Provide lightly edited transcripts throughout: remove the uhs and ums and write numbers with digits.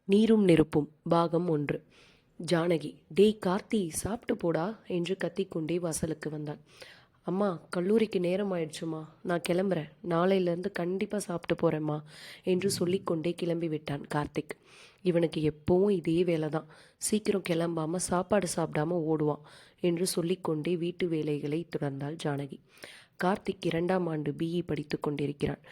நீரும் நெருப்பும் பாகம் 1. ஜானகி, டேய் கார்த்தி, சாப்பிட்டு போடா என்று கத்திக்கொண்டே வாசலுக்கு வந்தாள். அம்மா, கல்லூரிக்கு நேரம் ஆயிடுச்சுமா, நான் கிளம்புறேன், நாளையிலேருந்து கண்டிப்பாக சாப்பிட்டு போகிறேம்மா என்று சொல்லிக்கொண்டே கிளம்பி விட்டான் கார்த்திக். இவனுக்கு எப்போவும் இதே வேலை தான், சீக்கிரம் கிளம்பாமல் சாப்பாடு சாப்பிடாமல் ஓடுவான் என்று சொல்லிக்கொண்டே வீட்டு வேலைகளை தொடர்ந்தாள் ஜானகி. கார்த்திக் 2ஆம் ஆண்டு பிஇ படித்து கொண்டிருக்கிறான்.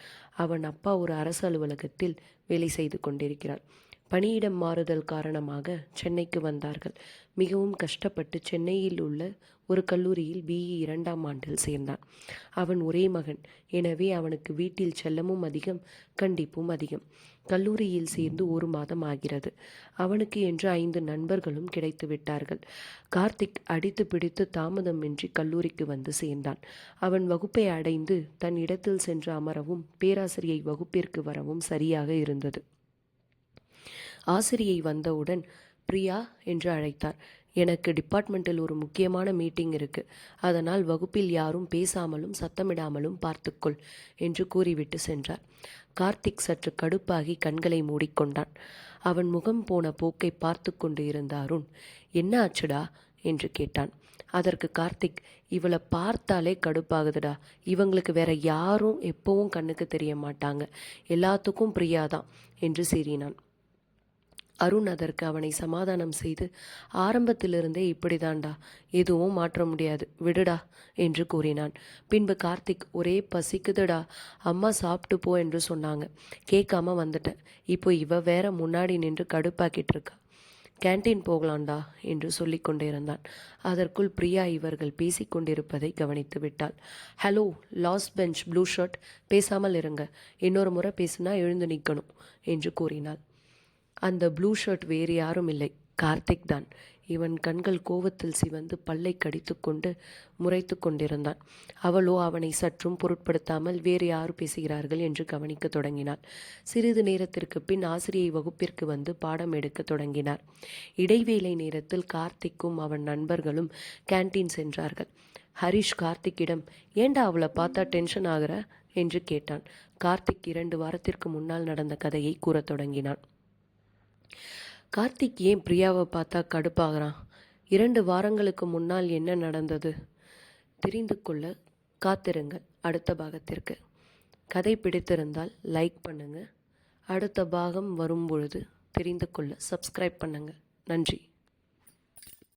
அவன் அப்பா ஒரு அரசு அலுவலகத்தில் வேலை செய்து கொண்டிருக்கிறார். பணியிடம் மாறுதல் காரணமாக சென்னைக்கு வந்தார்கள். மிகவும் கஷ்டப்பட்டு சென்னையில் உள்ள ஒரு கல்லூரியில் பிஇ 2ஆம் ஆண்டில் சேர்ந்தான். அவன் ஒரே மகன், எனவே அவனுக்கு வீட்டில் செல்லமும் அதிகம், கண்டிப்பும் அதிகம். கல்லூரியில் சேர்ந்து 1 மாதம் ஆகிறது. அவனுக்கு என்று 5 நண்பர்களும் கிடைத்து விட்டார்கள். கார்த்திக் அடித்து பிடித்து தாமதமின்றி கல்லூரிக்கு வந்து சேர்ந்தான். அவன் வகுப்பை அடைந்து தன் இடத்தில் சென்று அமரவும் பேராசிரியை வகுப்பிற்கு வரவும் சரியாக இருந்தது. ஆசிரியை வந்தவுடன் பிரியா என்று அழைத்தார். எனக்கு டிபார்ட்மெண்ட்டில் ஒரு முக்கியமான மீட்டிங் இருக்கு, அதனால் வகுப்பில் யாரும் பேசாமலும் சத்தமிடாமலும் பார்த்துக்கொள் என்று கூறிவிட்டு சென்றார். கார்த்திக் சற்று கடுப்பாகி கண்களை மூடிக்கொண்டான். அவன் முகம் போன போக்கை பார்த்து கொண்டு இருந்த அருண், என்ன ஆச்சுடா என்று கேட்டான். அதற்கு கார்த்திக், இவளை பார்த்தாலே கடுப்பாகுதுடா, இவங்களுக்கு வேற யாரும் எப்பவும் கண்ணுக்கு தெரிய மாட்டாங்க, எல்லாத்துக்கும் பிரியாதான் என்று சீறினான். அருண் அதற்கு அவனை சமாதானம் செய்து, ஆரம்பத்திலிருந்தே இப்படிதான்டா, எதுவும் மாற்ற முடியாது, விடுடா என்று கூறினான். பின்பு கார்த்திக், ஒரே பசிக்குதுடா, அம்மா சாப்பிட்டு போ என்று சொன்னாங்க, கேட்காம வந்துட்டேன், இப்போ இவ வேற முன்னாடி நின்று கடுப்பாக்கிட்டு இருக்கா, கேன்டீன் போகலாண்டா என்று சொல்லி கொண்டிருந்தான். அதற்குள் பிரியா இவர்கள் பேசிக்கொண்டிருப்பதை கவனித்து விட்டாள். Hello, last bench blue shirt, பேசாமல் இருங்க, இன்னொரு முறை பேசுனா எழுந்து நிற்கணும் என்று கூறினாள். அந்த ப்ளூ ஷர்ட் வேறு யாரும் இல்லை, கார்த்திக் தான். இவன் கண்கள் கோவத்தில் சிவந்து பல்லை கடித்து கொண்டு முறைத்து கொண்டிருந்தான். அவளோ அவனை சற்றும் பொருட்படுத்தாமல் வேறு யார் பேசுகிறார்கள் என்று கவனிக்க தொடங்கினாள். சிறிது நேரத்திற்கு பின் ஆசிரியை வகுப்பிற்கு வந்து பாடம் எடுக்க தொடங்கினார். இடைவேளை நேரத்தில் கார்த்திக்கும் அவன் நண்பர்களும் கேன்டீன் சென்றார்கள். ஹரிஷ் கார்த்திக்கிடம், ஏண்டா அவளை பார்த்தா டென்ஷன் ஆகிற என்று கேட்டான். கார்த்திக் 2 வாரத்திற்கு முன்னால் நடந்த கதையை கூறத் தொடங்கினான். கார்த்திக் ஏன் பிரியாவை பார்த்தா கடுப்பாகிறான்? 2 வாரங்களுக்கு முன்னால் என்ன நடந்தது? தெரிந்து கொள்ள காத்திருங்கள் அடுத்த பாகத்திற்கு. கதை பிடித்திருந்தால் லைக் பண்ணுங்கள். அடுத்த பாகம் வரும்பொழுது தெரிந்து கொள்ள சப்ஸ்கிரைப் பண்ணுங்கள். நன்றி.